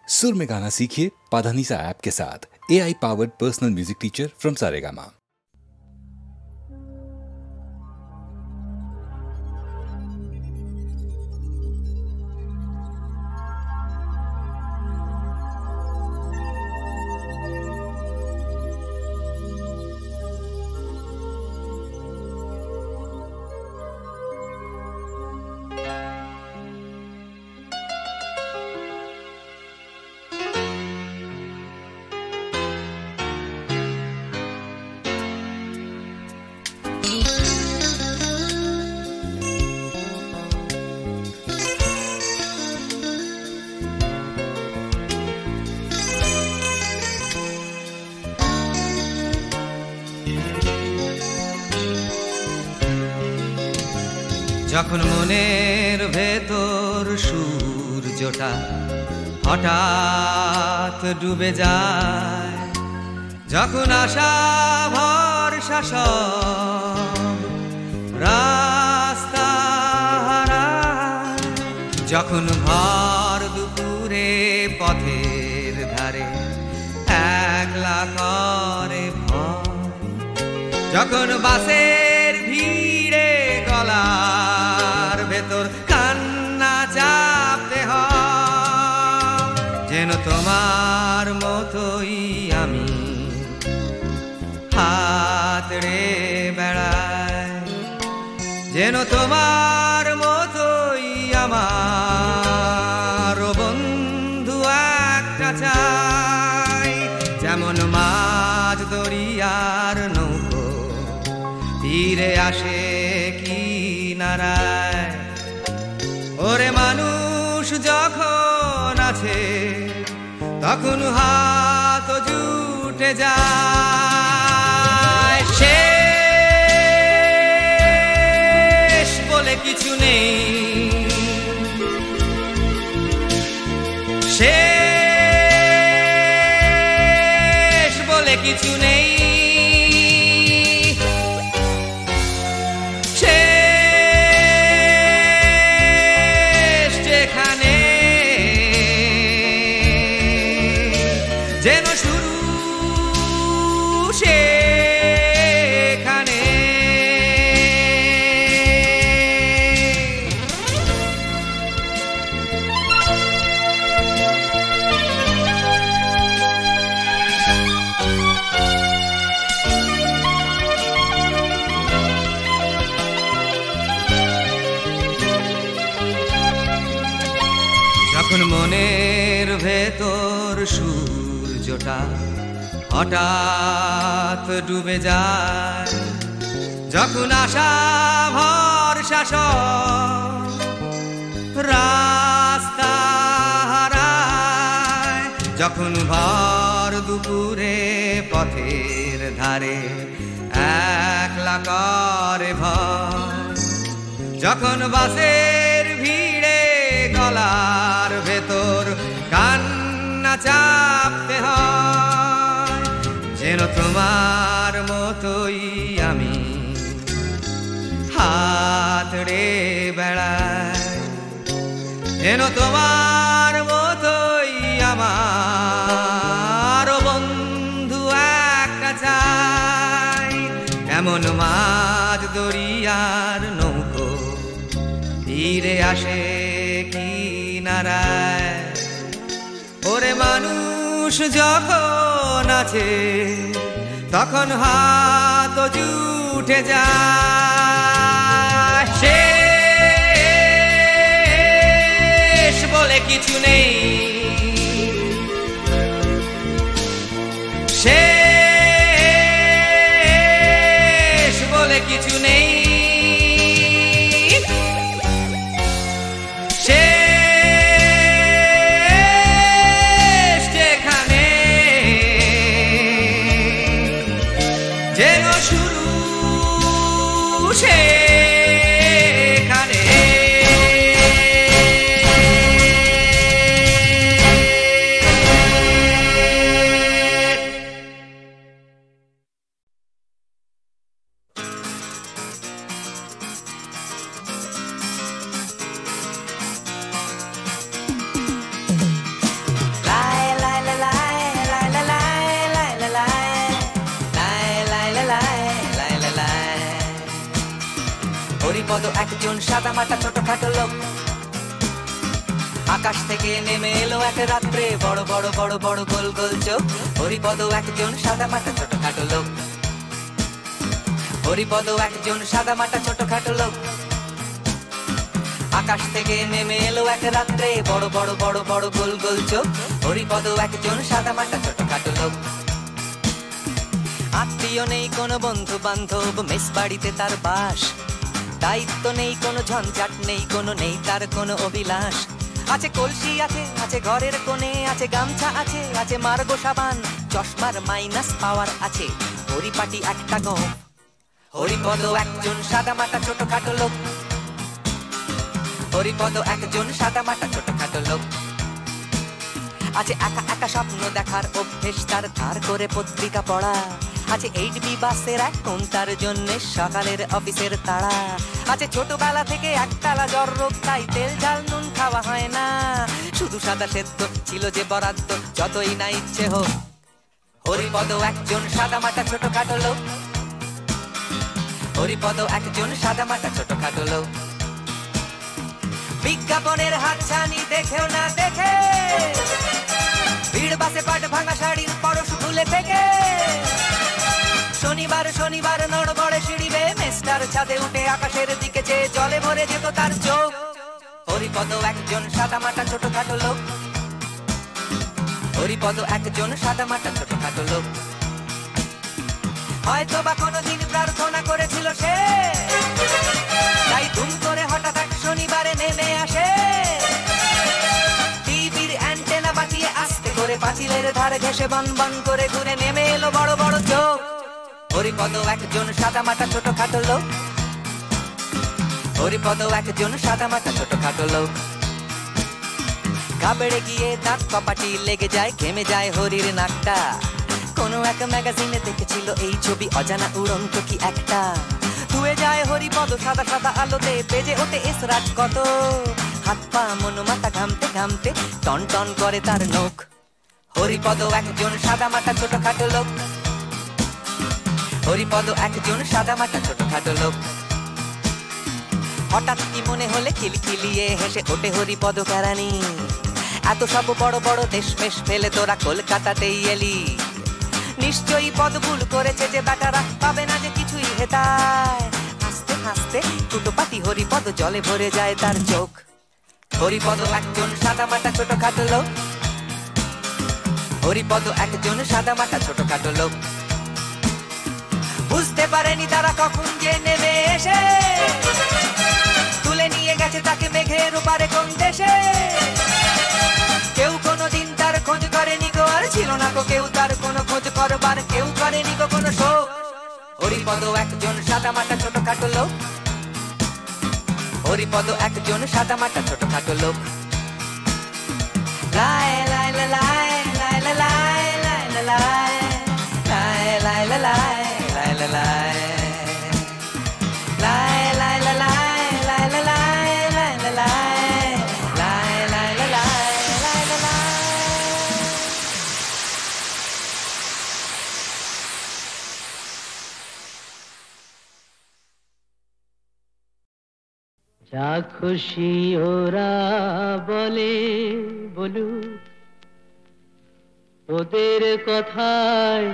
सुर में गाना सीखिए पाधानीसा ऐप के साथ। AI powered personal music teacher from Saregama. যখন মনের ভেতর সূর্যটা হঠাৎ ডুবে যায়, যখন আশা ভরসা সব রাস্তা হারায়, যখন ভর দুপুরে পথের ধারে একলা করে ভয়, যখন বাসের ভিড়ে গলার ভেতর কান্না চাপতে হয়, যেন তোমার মতোই আমি হাত রে বেড়াই, যেন তোমার মতোই আমার বন্ধু একটা চাই, যেমন মাঝ দরিয়ার নৌকো তীরে আসে কিনারায়, ওরে মানুষ যখন আছে তখন হাত জুটে যায়, শেষ বলে কিছু নেই, শেষ বলে কিছু নেই, যেন শুরু সেখানে, যখন মনের ভেতর সূর্যটা হঠাৎ ডুবে যায়, যখন আশা ভরসা সব রাস্তা হারায়, যখন ভর দুপুরে পথের ধারে একলা করে ভয়, যখন বাসের ভিড়ে গলার ভেতর কান্না চাপতে হয়, যেন তোমার মতোই আমি হাত রে বেড়াই, যেন তোমার মতোই আমার বন্ধু একটা চাই, এমন মাঝ দরিয়ার নৌকো তীরে আসে কিনারায়, ওরে মানুষ যখন আছে তখন হাত জুটে যায়, শেষ বলে কিছু নেই, শেষ বলে কিছু নেই, যেন শুরু সেখানে। হরিপদ একজন সাদামাটা ছোটখাটো লোক। আকাশ থেকে নেমে এলো এক রাত্রে, বড় বড় বড় বড় গোল গোল চোখ। হরিপদ একজন সাদামাটা ছোটখাটো লোক। হরিপদ একজন সাদামাটা ছোটখাটো লোক। আকাশ থেকে নেমে এলো এক রাত্রে, বড় বড় বড় বড় গোল গোল চোখ। হরিপদ একজন সাদামাটা ছোটখাটো লোক। আত্মীয় নেই কোনো, বন্ধু বান্ধব, মেস বাড়িতে তার বাস। দায়িত্ব নেই কোনো, ঝঞ্ঝাট নেই কোনো, নেই তার কোনো অভিলাষ। আছে কলসি আছে, আছে ঘরের কোণে, আছে গামছা আছে, আছে মার্গো সাবান, চশমার মাইনাস পাওয়ার আছে, পরিপাটি একটা গপ। হরিপদ একজন সাদামাটা ছোটখাটো লোক। হরিপদ একজন সাদামাটা ছোটখাটো লোক। আছে একা একা স্বপ্ন দেখার অভ্যেস তার, ধার করে পত্রিকা পড়া। আছে 8B বাসের এখন তার জন্য সকালের অফিসের তাড়া। আছে ছোটবেলা থেকে একতলা জ্বর রোগ, তাই তেল ঝাল নুন খাওয়া হয় না, শুধু সাদা সেদ্ধ ছিল যে বরাদ্দ, যতই না ইচ্ছে হোক। হরিপদ একজন সাদামাটা ছোটখাটো লোক। হরিপদ একজন সাদামাটা ছোটখাটো লোক। বিজ্ঞাপনের হাতছানি দেখেও না দেখে, ভিড় বাসে পাট ভাঙা শাড়ির পরশ খুলে থেকে, শনিবার শনিবার নড়বড়ে সিঁড়ি বেয়ে মেস্টার ছাদে উঠে আকাশের দিকে চেয়ে জলে ভরে যেত তার চোখ। হরিপদ একজন সাদামাটা ছোটখাটো লোক। হরিপদ একজন সাদামাটা ছোটখাটো লোক। হয়তো বা কোনোদিন প্রার্থনা করেছিল সে, তাই ধুম করে হঠাৎ এক শনিবারে নেমে আসে। টিভির অ্যান্টেনা বাঁচিয়ে আস্তে করে পাঁচিলের ধারে ঘেসে বন বন করে ঘুরে নেমে এলো বড় বড় চোখ। হরিপদ একজন সাদামাটা ছোটখাটো লোক। হরিপদ একজন সাদামাটা ছোটখাটো লোক। কাপড়ে গিয়ে দাঁত কপাটি লেগে যায়, ঘেমে যায় হরির নাকটা। কোনো এক ম্যাগাজিনে দেখেছিল এই ছবি, অজানা উড়ন্ত কি একটা। ধুয়ে যায় হরিপদ সাদা সাদা আলোতে, বেজে ওঠে এসরাজ কত। হাত পা মন মাথা ঘামতে ঘামতে টন টন করে তার নখ। হরিপদ একজন সাদামাটা ছোটখাটো লোক। হরিপদ একজন সাদামাটা ছোটখাটো লোক। হঠাৎ কি মনে হলে খিলখিলিয়ে হেসে ওঠে হরিপদ কেরানি, এত সব বড় বড় দেশ মেশ ফেলে তোরা কলকাতাতেই এলি। নিশ্চয়ই পদ ভুল করেছে যে বেটারা, পাবে না যে কিছুই হেতায়। হাসতে হাসতে টুটোপাটি হরিপদ জলে ভরে যায় তার চোখ। হরিপদ একজন সাদামাটা ছোটখাটো লোক। হরিপদ একজন সাদামাটা ছোটখাটো লোক। বুঝতে পারেনি তারা কখন যে নেমে এসে তুলে নিয়ে গেছে তাকে মেঘের ওপারে কোন দেশে। কেউ কোনোদিন তার খোঁজ করেনি গো, আর ছিল না গো কেউ তার কোনো খোঁজ করবার, কেউ করেনি গো কোনো শোক। হরিপদ একজন সাদামাটা ছোটখাটো লোক। হরিপদ একজন সাদামাটা ছোটখাটো লোক। লাই লাই লাই লাই লাই লাই লাই লাই লাই লাই লাই লাই la la la la la la la la la la la la la la la. যা খুশি ওরা বলে বলুক, ওদের কথায়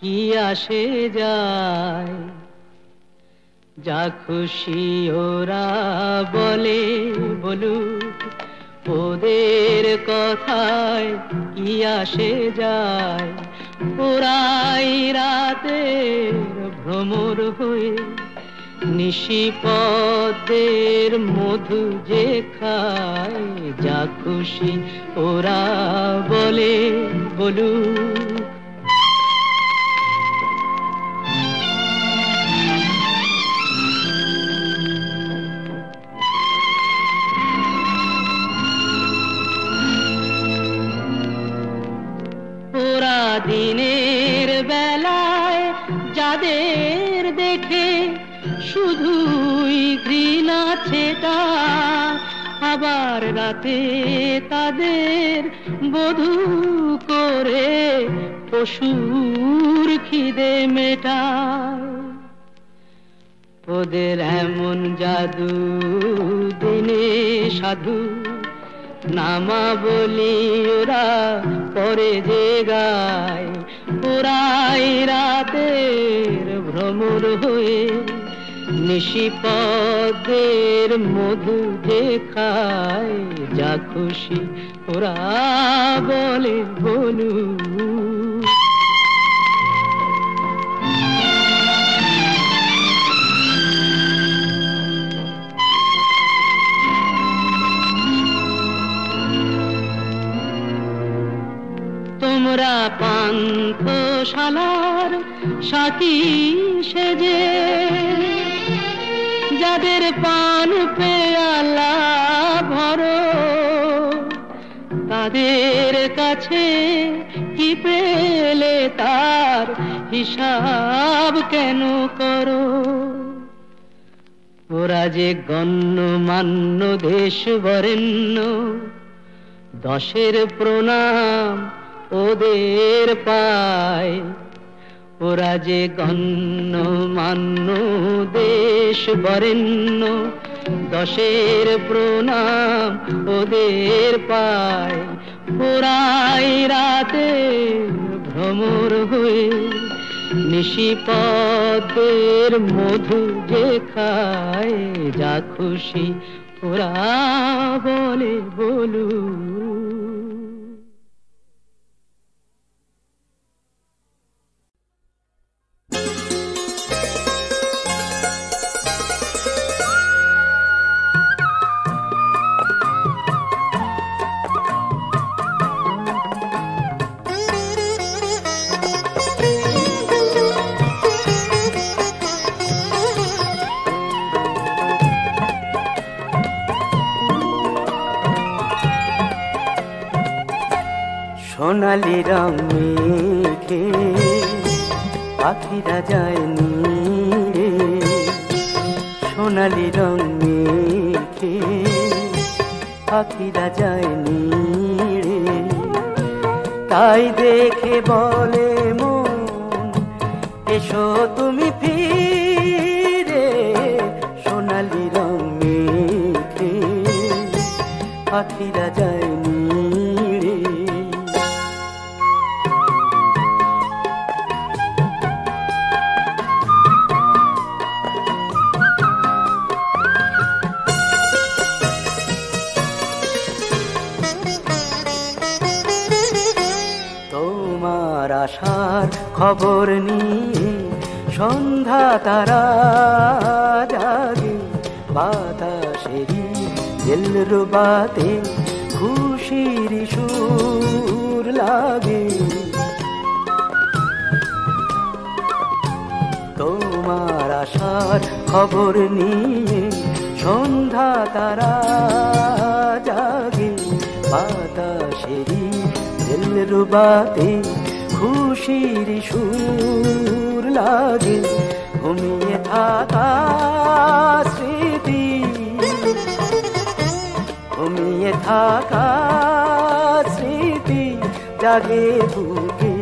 কি আসে যায়। যা খুশি ওরা বলে বলুক, ওদের কথায় কি আসে যায়। ওরাই রাতের ভ্রমর হয়ে নিশিপদের মধু যে খায়। যা খুশি ওরা বলে বলুক। ওরা দিনের বেলায় যাদের দেখে শুধুই ঘৃণা ছেটা, আবার রাতে তাদের বধূ করে পশুর খিদে মেটায়। ওদের এমন জাদু, দিনে সাধু নামা বলি ওরা পরে যে গায়, ওরাই রাতের ভ্রমর হয়ে নিশিপদের মধু যে খায়, যা খুশি ওরা বলে বলু। তোমরা পান্থশালার সাথী সেজে, যাদের পান পেয়ালা ভরো, তাদের কাছে কি পেলে তার হিসাব কেন করো? ওরা যে গণ্যমান্য দেশ বরেণ্য, 10 প্রণাম ওদের পায়। ওরা যে গণ্যমান্য দেশ বরেণ্য, 10 প্রণাম ওদের পায়। ওরাই রাতে ভ্রমর হয়ে নিশিপদের মধু যে খায়, যা খুশি ওরা বলে বলু। সোনালি রং মেঘে পাখিরা যায় নীড়ে, সোনালি রং মেঘে পাখিরা যায় নীড়ে। তাই দেখে বলে মন, এসো তুমি ফিরে। সোনালি রং মেঘে পাখিরা যায় নীড়ে। তোমার আশার খবর নিয়ে সন্ধ্যা তারা জাগে, বাতাসেরই দিলরুবাতে খুশির সুর লাগে। তোমার আশার খবর নিয়ে সন্ধ্যা তারা জাগে, বাতাসেরই দিলরুবাতে খুশির সুর লাগে। ঘুমিয়ে থাকা স্মৃতি, ঘুমিয়ে থাকা স্মৃতি জাগে বুকে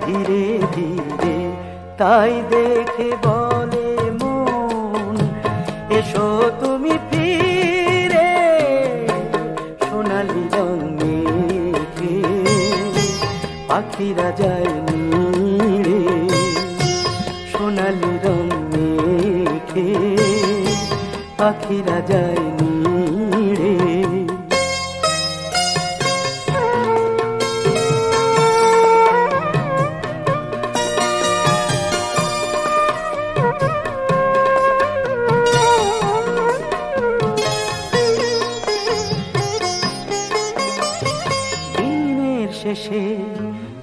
ধীরে ধীরে। তাই দেখে বলে মন, এসো তুমি ফিরে। সোনালি রং মেঘে পাখিরা যায় নীড়ে, সোনালি রং মেঘে পাখিরা যায় নীড়ে। দিনের শেষে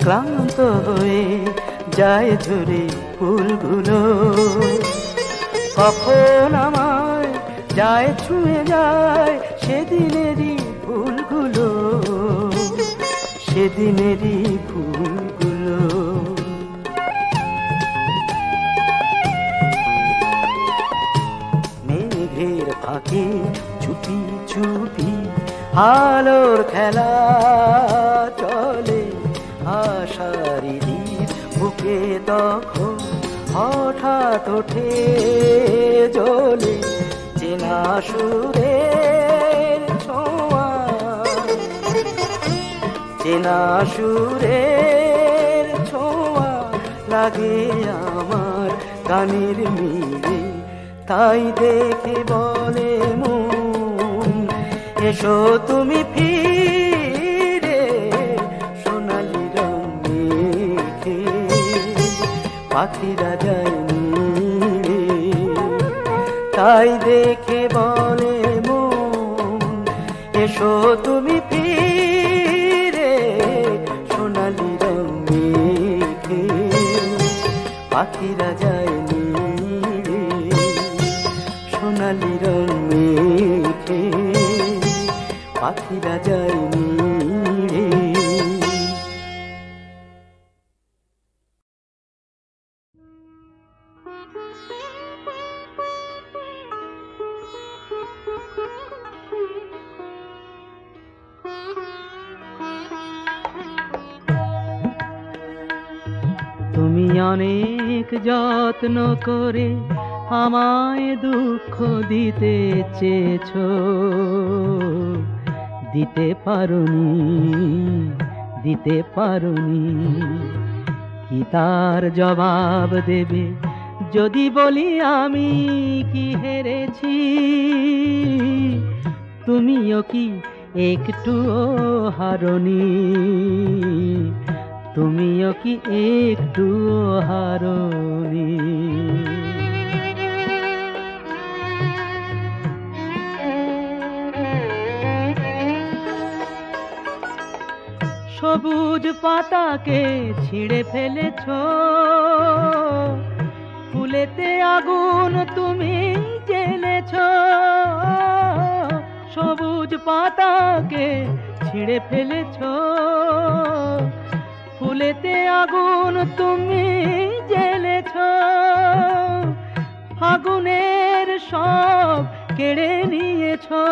ক্লান্ত হয়ে যায় ঝরে ফুলগুলো, কখন আমায় যায় ছুঁয়ে যায় সেদিনেরই ফুলগুলো, সেদিনেরই ফুলগুলো। মেঘের ফাঁকে চুপি চুপি আলোর খেলা চলে, আশারি বুকে তখন হঠাৎ ওঠে জ্বলে চেনা সুরের ছোঁয়া, চেনা সুরের ছোঁয়া লাগে আমার গানের মিলে। তাই দেখে বলে মন, এসো তুমি ফিরে সোনালি রং মেখে, পাখিরা যায়নি রে। তাই দেখে বলে মন, এসো তুমি ফিরে সোনালি রং মেখে, পাখিরা যায়নি রে। সোনালি রং মেখে, পাখিরা যায়নি রে। তুমি অনেক যত্ন করে আমায় দুঃখ দিতে চেয়েছো, দিতে পারোনি, দিতে পারোনি। কি তার জবাব দেবে যদি বলি আমি কি হেরেছি? তুমিও কি একটুও হারোনি? তুমিও কি একটুও হারোনি? সবুজ পাতাকে ছিঁড়ে ফেলেছো, ফুলেতে আগুন তুমি জ্বেলেছো। সবুজ পাতাকে ছিঁড়ে ফেলেছো, ফুলেতে আগুন তুমি জ্বেলেছো। ফাগুনের সব কেড়ে নিয়েছো,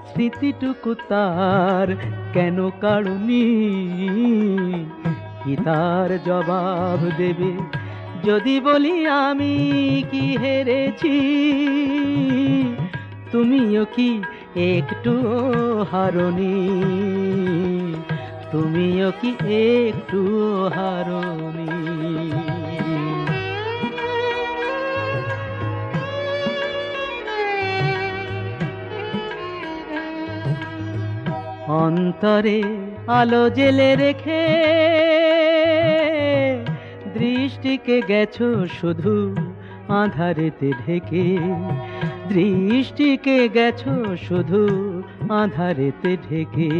স্মৃতিটুকু তার কেন কাড়ুনি? কি তার জবাব দেবে যদি বলি আমি কি হেরেছি? তুমিও কি একটুও হারোনি? তুমিও কি একটুও হারোনি? অন্তরে আলো জেলে রেখে দৃষ্টিকে গেছো শুধু আঁধারেতে ঢেকে। দৃষ্টিকে গেছো শুধু আঁধারেতে ঢেকে।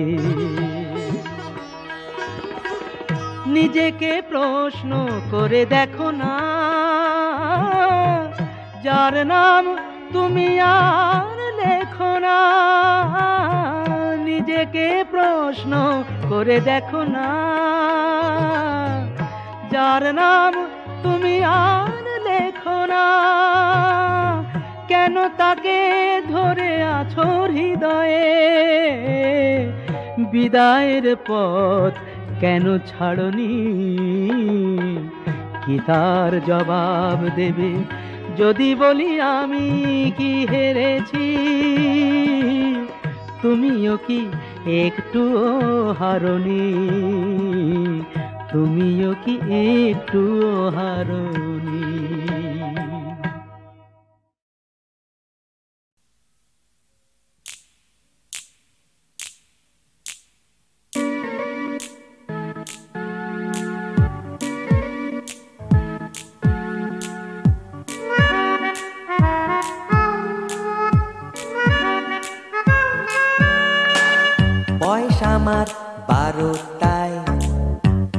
নিজেকে প্রশ্ন করে দেখো না, যার নাম তুমি আর লেখো না। নিজেকে প্রশ্ন করে দেখো না, যার নাম তুমি আর লেখো না। কেন তাকে ধরে আছো হৃদয়ে? বিদায়ের পথ কেন ছাড়নি? কি তার জবাব দেবে যদি বলি আমি কি হেরেছি? তুমিও কি একটুও হারোনি? তুমিও কি একটুও হারোনি? বয়স আমার 12টায়,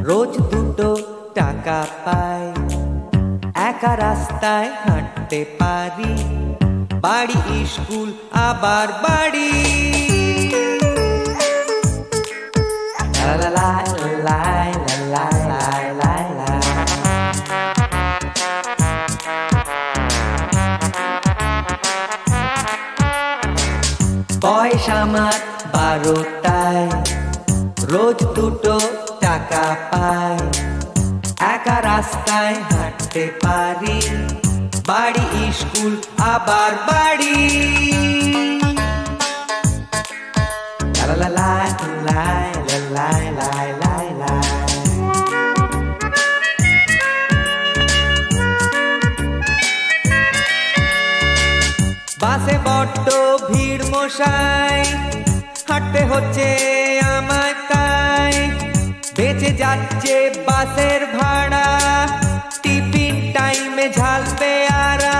রোজ 2 টাকা পাই। একা রাস্তায় হাঁটতে পারি, বাড়ি স্কুল আবার বাড়ি। লা লা লা লা লা লা লা লা। বয়স আমার 12টায়, রোজ 2 টাকা পাই। একা রাস্তায় হাঁটতে পারি, বাড়ি স্কুল আবার বাড়ি। লা লা লা লা লা লা লা লা লা। বাসে বড্ড ভিড় মশাই, হাঁটতে হচ্ছে আমায় তাই। বেঁচে যাচ্ছে বাসের ভাড়া, টিফিন টাইমে ঝাল পেয়ারা।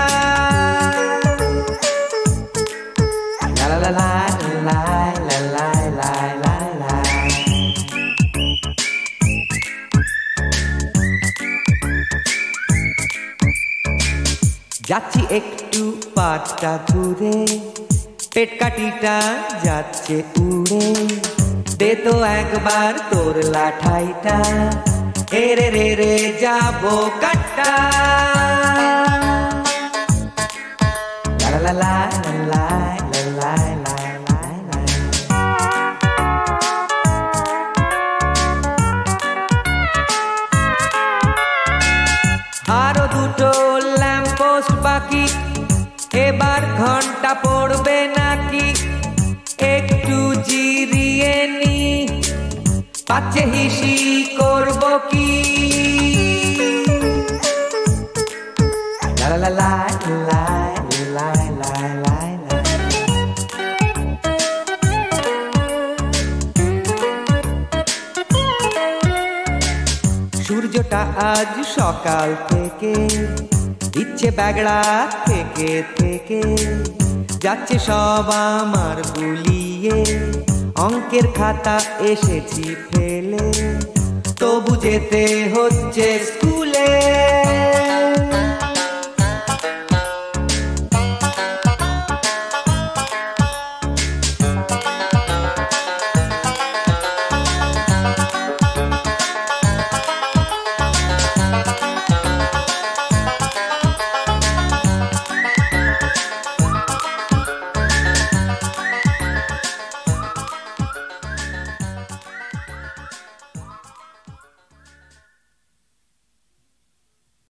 লা লা লা লা লা লা লা লা লা। যাচ্ছি একটু পাটটা ঘুরে, পেট কাটিটা যাচ্ছে উড়ে। দে তো একবার তোর লাঠাইটা, এরে রে রে যাবো কাটা। লা লা লা লা লা লা লা লা লা। আরো দুটো ল্যাম্পপোস্ট বাকি, এবার ঘন্টা পড়বে নাকি? একটু জিরিয়ে নি, পাচ্ছে হিসি করব কি? লা লা লা লা লা লা লা লা। সূর্যটা আজ সকাল থেকে দিচ্ছে ব্যাগড়া থেকে থেকে। যাচ্ছে সব আমার গুলিয়ে, অঙ্কের খাতা এসেছি ফেলে, তবু যেতে হচ্ছে স্কুলে।